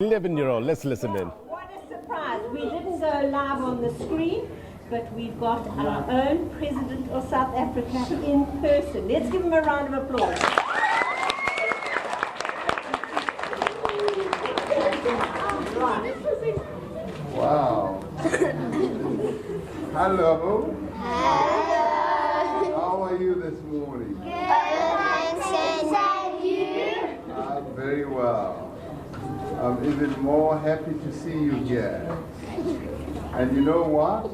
11-year-old, let's listen in. What a surprise. We didn't go live on the screen, but we've got our own President of South Africa in person. Let's give him a round of applause. Wow. Hello. How are you this morning? Good, thanks, and you? I'm very well. I'm even more happy to see you here. And you know what?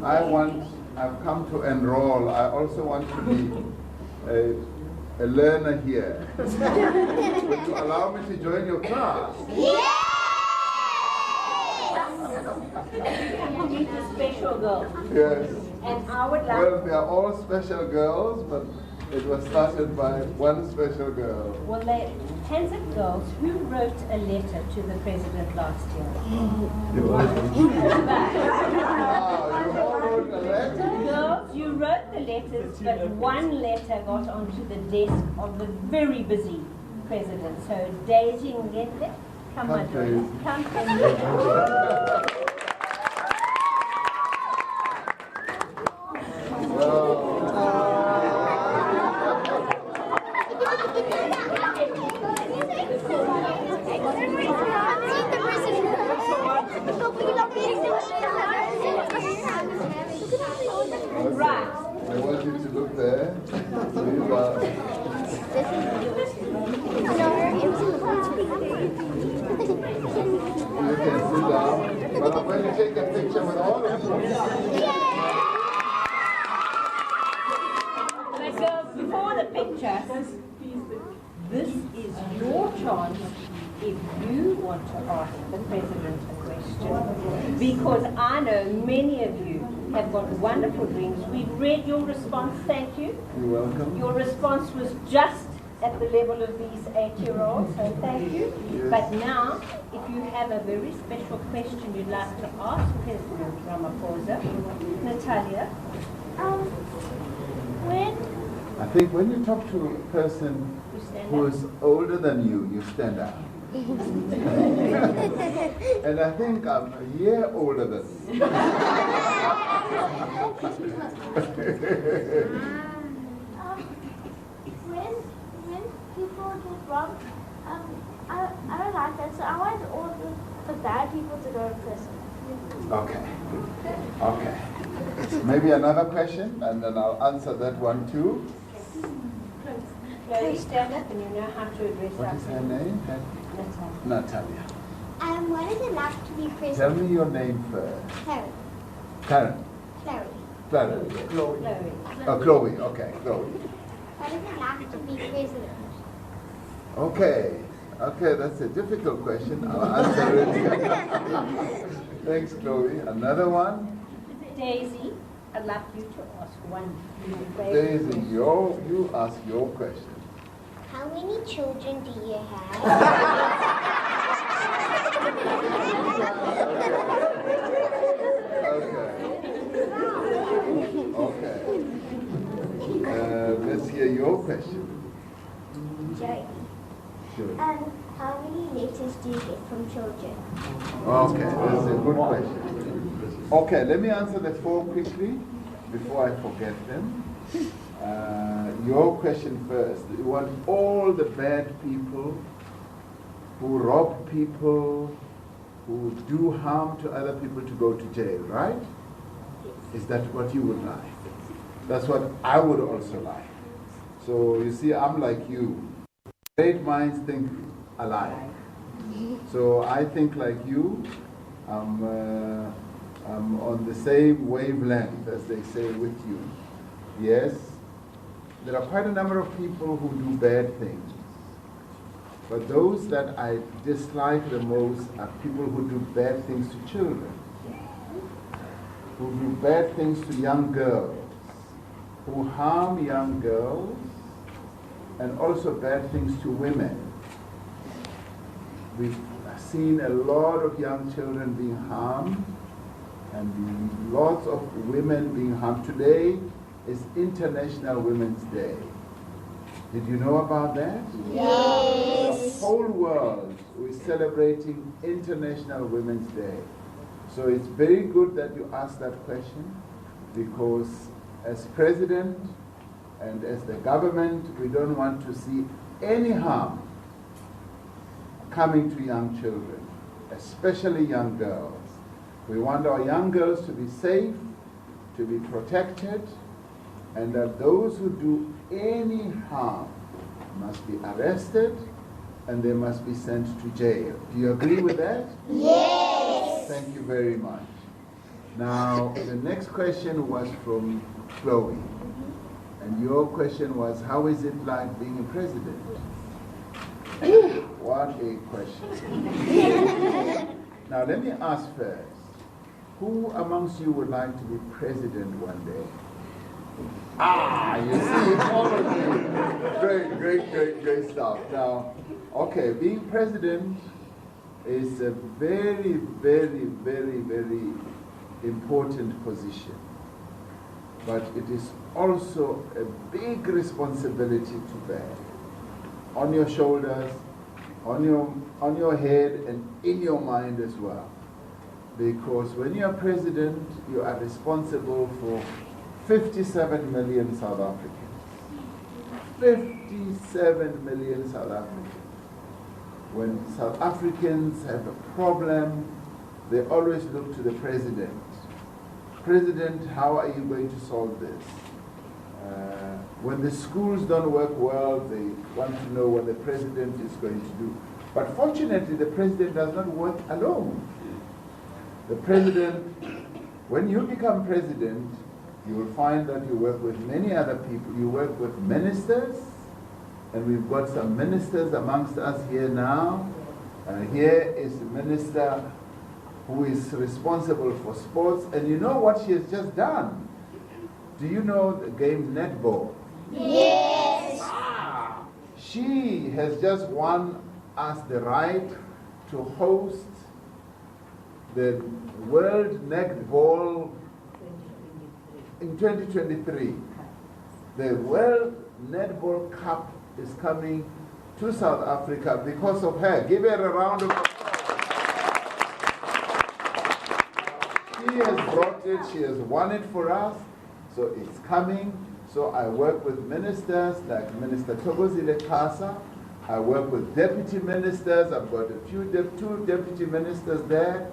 I've come to enroll. I also want to be a learner here. Would you allow me to join your class? Meet a special girl. Yes. And I would like... Well, they are all special girls, but it was started by one special girl. Well, hands up, girls, who wrote a letter to the President last year? You all wrote a letter? Girls, you wrote the letters, but one letter got onto the desk of the very busy President. So, Daisy Ngende, come Come, on, Daisy. come and Right. I want you to look there. These are... You can sit down. But I'm going to take a picture with all of you. But girls, before the picture, this is your chance if you want to ask the President a question. Because I know many of you have got wonderful dreams. We've read your response, thank you. You're welcome. Your response was just at the level of these 8-year-olds, so thank you. Yes. But now, if you have a very special question you'd like to ask President Ramaphosa, Natalia. I think when you talk to a person who is older than you stand up. And I think I'm a year older than you. When people do wrong, I don't like that. So I want all the bad people to go to prison. Okay. Okay. Maybe another question, and then I'll answer that one too. Chloe, stand up and you know how to address What is her name? Natalia. What is it like to be president? Tell me your name first. Harry. Karen. Chloe. Karen. Chloe. Oh, Chloe. Okay, Chloe. What is it like to be president? Okay. Okay, that's a difficult question. I'll answer it. Thanks, Chloe. Another one? Daisy, I'd like you to ask one. Daisy, you ask your question. How many children do you have? Okay. Let's hear your question. Jay. Sure. How many letters do you get from children? Okay, that's a good question. Okay, let me answer the 4 quickly before I forget them. Your question first. You want all the bad people who rob people, who do harm to other people to go to jail, right? Is that what you would like? That's what I would also like. So you see, I'm like you. Great minds think alike. So I think like you. I'm on the same wavelength, as they say, with you. Yes, there are quite a number of people who do bad things. But those that I dislike the most are people who do bad things to children, who do bad things to young girls, who harm young girls, and also bad things to women. We've seen a lot of young children being harmed, and lots of women being harmed. Today is International Women's Day. Did you know about that? Yes. The whole world is celebrating International Women's Day. So it's very good that you asked that question, because as president and as the government, we don't want to see any harm coming to young children, especially young girls. We want our young girls to be safe, to be protected, and that those who do any harm must be arrested and they must be sent to jail. Do you agree with that? Yes. Thank you very much. Now, the next question was from Chloe. And your question was, how is it like being a president? What a question. Now, let me ask first, who amongst you would like to be president one day? Ah, you see, all of you. Great stuff. Now, okay, being president is a very important position. But it is also a big responsibility to bear on your shoulders, on your head, and in your mind as well. Because when you are president, you are responsible for 57 million South Africans. 57 million South Africans. When South Africans have a problem, they always look to the president. President, how are you going to solve this? When the schools don't work well, they want to know what the president is going to do. But fortunately, the president does not work alone. The president, when you become president, you will find that you work with many other people. You work with ministers, and we've got some ministers amongst us here now. Here is the minister who is responsible for sports, and you know what she has just done? Do you know the game netball? Yes. She has just won us the right to host the World Netball in 2023. The World Netball Cup is coming to South Africa because of her. Give her a round of applause. She has brought it, she has won it for us, so it's coming. So I work with ministers like Minister Thokozile Kasa. I work with deputy ministers. I've got two deputy ministers there.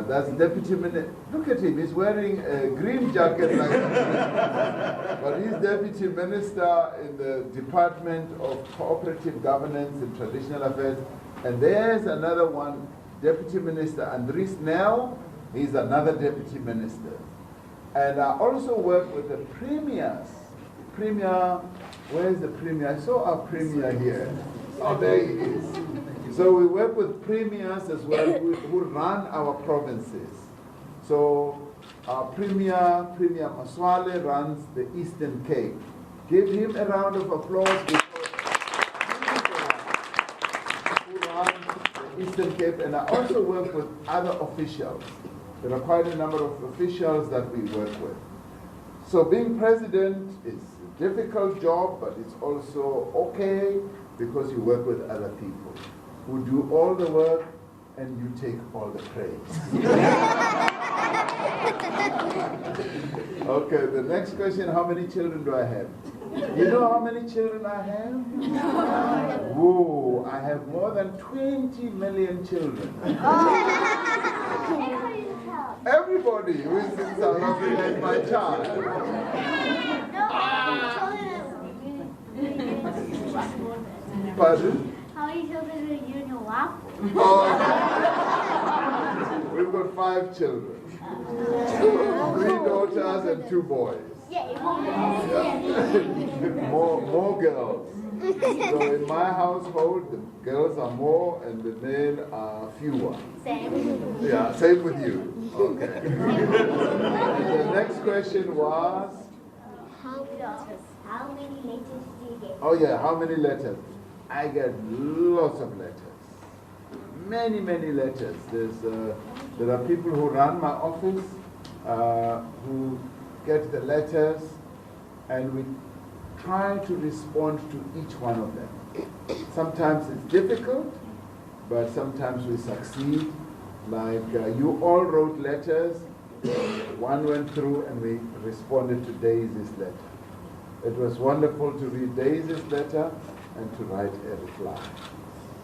That's Deputy Minister. Look at him, he's wearing a green jacket like that. But he's Deputy Minister in the Department of Cooperative Governance and Traditional Affairs. And there's another one, Deputy Minister Andries Nel. He's another Deputy Minister. And I also work with the premiers. Premier, where's the premier? I saw our premier here. Oh, there he is. So we work with premiers as well who run our provinces. So our Premier Maswale runs the Eastern Cape. Give him a round of applause because who runs the Eastern Cape. And I also work with other officials. There are quite a number of officials that we work with. So being president is a difficult job, but it's also okay because you work with other people who do all the work and you take all the praise. Okay, the next question, how many children do I have? You know how many children I have? No. Whoa, I have more than 20 million children. Everybody who is in South Africa is my child. Pardon? How many children do you know of? We've got 5 children. 3 daughters and 2 boys. More girls. So in my household, the girls are more and the men are fewer. Same. Yeah, same with you. Okay. The next question was? How many letters do you get? Oh yeah, how many letters? I get lots of letters. Many letters. There are people who run my office who get the letters, and we try to respond to each one of them. Sometimes it's difficult, but sometimes we succeed. Like you all wrote letters, one went through and we responded to Daisy's letter. It was wonderful to read Daisy's letter and to write a reply.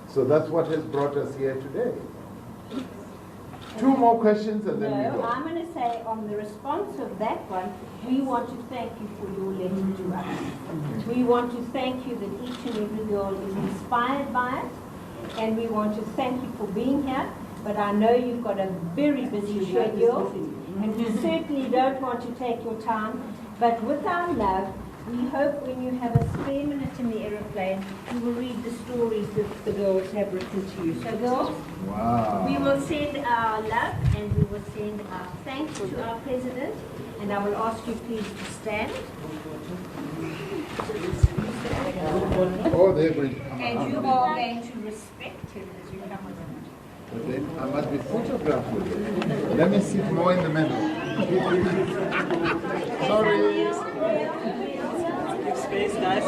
So that's what has brought us here today. 2 more questions and then we go. No, I'm going to say on the response of that one, we want to thank you for your letter to us. We want to thank you that each and every girl is inspired by it, and we want to thank you for being here. But I know you've got a very busy schedule, and we certainly don't want to take your time. But with our love, we hope when you have a spare minute in the aeroplane, you will read the stories that the girls have written to you. So girls, Wow. we will send our love and we will send our thanks to our president. And I will ask you please to stand. Oh, they're going. And you are going to respect him as you come around. But then I must be photographed with it. Let me sit more in the middle. Sorry. Space, guys.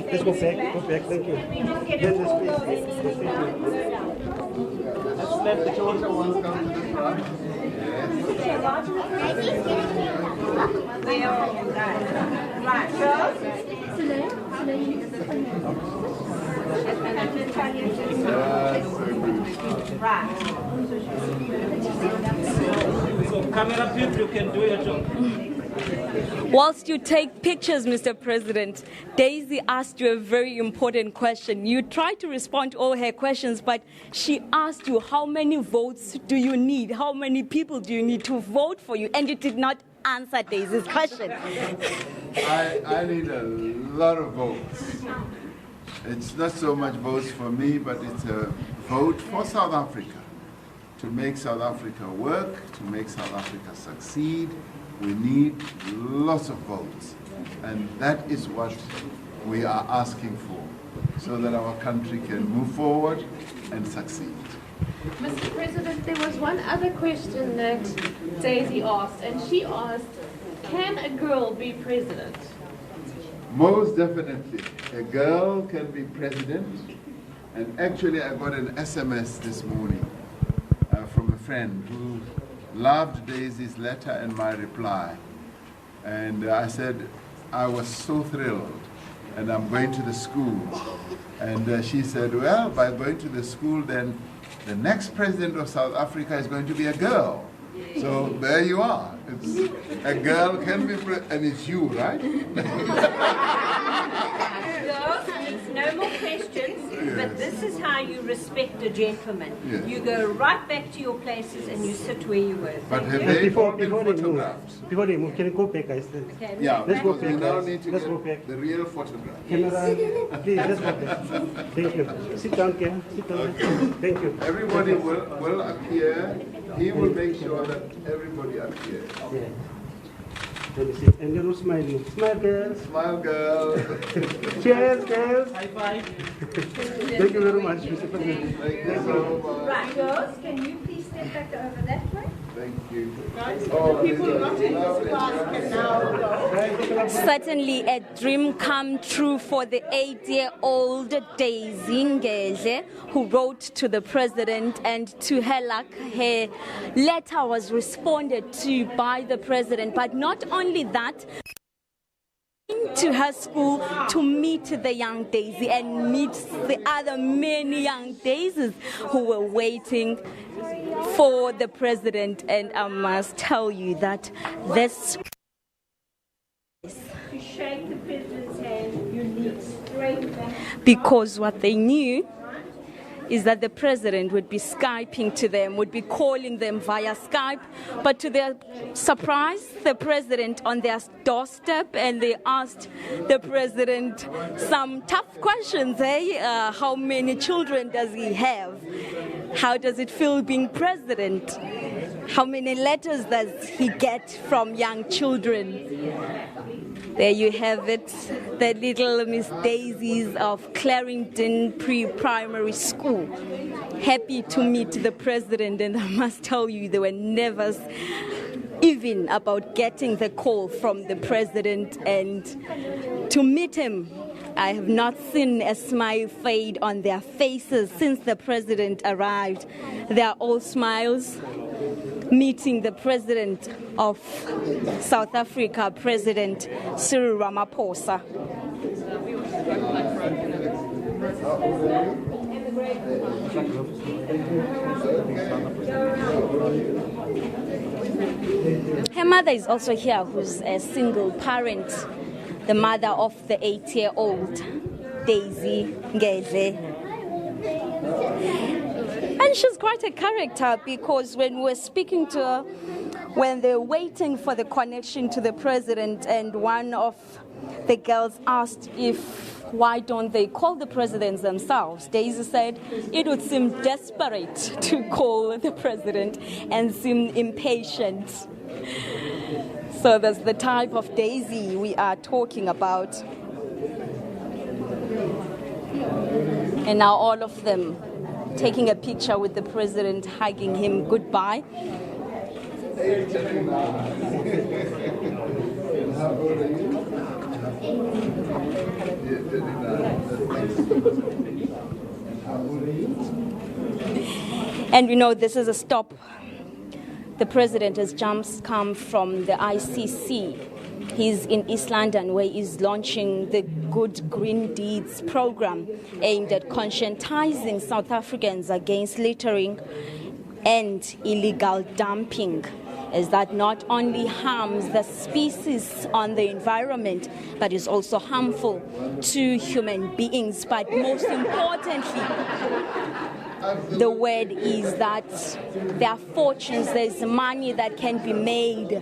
Let's go back. Thank you. Let the chosen ones come to the front. Right, girls. Right. So, camera people, you can do your job. Whilst you take pictures, Mr. President, Daisy asked you a very important question. You tried to respond to all her questions, but she asked you, how many votes do you need? How many people do you need to vote for you? And you did not answer Daisy's question. I need a lot of votes. It's not so much votes for me, but it's a vote for South Africa. To make South Africa work, to make South Africa succeed, we need lots of votes. And that is what we are asking for, so that our country can move forward and succeed. Mr. President, there was one other question that Daisy asked, and she asked, can a girl be president? Most definitely. A girl can be president. And actually, I got an SMS this morning from a friend who loved Daisy's letter and my reply. And I said, I was so thrilled, and I'm going to the school. And she said, well, by going to the school, then the next president of South Africa is going to be a girl. So there you are. It's, a girl can be and it's you, right? Girls, it's no more questions, but this is how you respect a gentleman. Yes. You go right back to your places and you sit where you were. But have Thank they you. all been photographed? Before they move, can you go back, guys? Okay, Yeah, Let's go because we back, now guys. need to Let's go get back. the real photograph. Camera, please, let's go back. Thank you. Sit down, Ken. Sit down. Thank you. Everybody will appear. He will make sure that everybody appears. Yeah. Let me see. And you're smiling. Smile, girls. Smile, girl. Cheers, girls. High five. Thank you very much, Mr. President. Thank you so much. Right, girls, can you please step back over that way? Thank you. Oh, people not in this class can now go. Certainly a dream come true for the 8-year-old Daisy Ngeze, who wrote to the president, and to her luck, her letter was responded to by the president. But not only that, to her school to meet the young Daisy and meet the other many young Daisies who were waiting for the president. And I must tell you that this To shake the president's hand, you need straight back. because what they knew is that the president would be Skyping to them, would be calling them via Skype. But to their surprise, the president on their doorstep, and they asked the president some tough questions. How many children does he have? How does it feel being president? How many letters does he get from young children? There you have it, the little Miss Daisies of Clarendon Pre-Primary School. Happy to meet the president, and I must tell you, they were nervous even about getting the call from the president and to meet him. I have not seen a smile fade on their faces since the president arrived. They are all smiles. Meeting the president of South Africa, President Cyril Ramaphosa. Her mother is also here, who's a single parent, the mother of the 8-year-old Daisy Ngedle. And she's quite a character, because when we were speaking to her, when they were waiting for the connection to the president, and one of the girls asked why don't they call the presidents themselves, Daisy said it would seem desperate to call the president and seem impatient. So that's the type of Daisy we are talking about. And now all of them taking a picture with the president, hugging him goodbye. And we know this is a stop. The president has just come from the ICC. He's in East London, where he's launching the Good Green Deeds program aimed at conscientizing South Africans against littering and illegal dumping, as that not only harms the species on the environment, but is also harmful to human beings. But most importantly, the word is that there are fortunes, there's money that can be made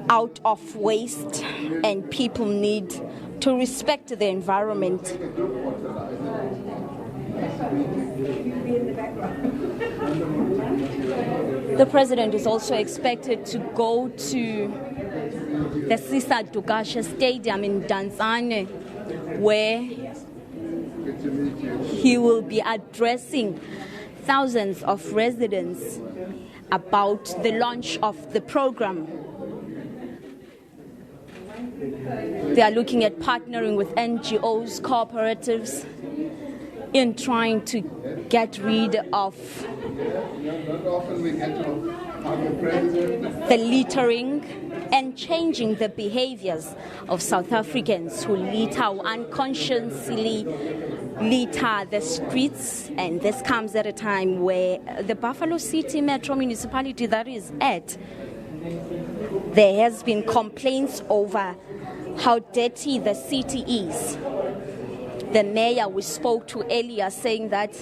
out of waste, and people need to respect the environment. The president is also expected to go to the Sisa Dukashe Stadium in Tanzania, where he will be addressing thousands of residents about the launch of the program. They are looking at partnering with NGOs, cooperatives, in trying to get rid of the littering and changing the behaviors of South Africans who litter, unconsciously litter the streets. And this comes at a time where the Buffalo City Metro Municipality that is at, there has been complaints over how dirty the city is. The mayor we spoke to earlier saying that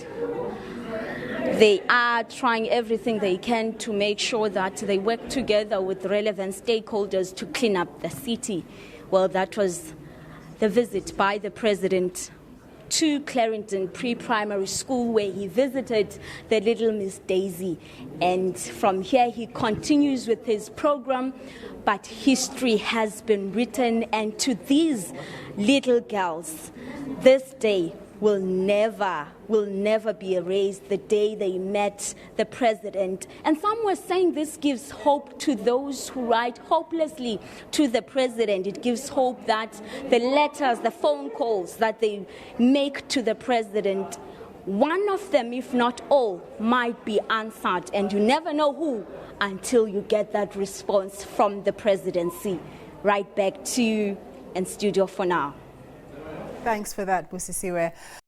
they are trying everything they can to make sure that they work together with relevant stakeholders to clean up the city. Well, that was the visit by the president to Clarendon Pre-Primary School, where he visited the little Miss Daisy. And from here he continues with his program, but history has been written, and to these little girls, this day will never be erased, the day they met the president. And some were saying this gives hope to those who write hopelessly to the president. It gives hope that the letters, the phone calls that they make to the president, one of them, if not all, might be answered. And you never know who until you get that response from the presidency. Right back to you in studio for now. Thanks for that, Busiswe.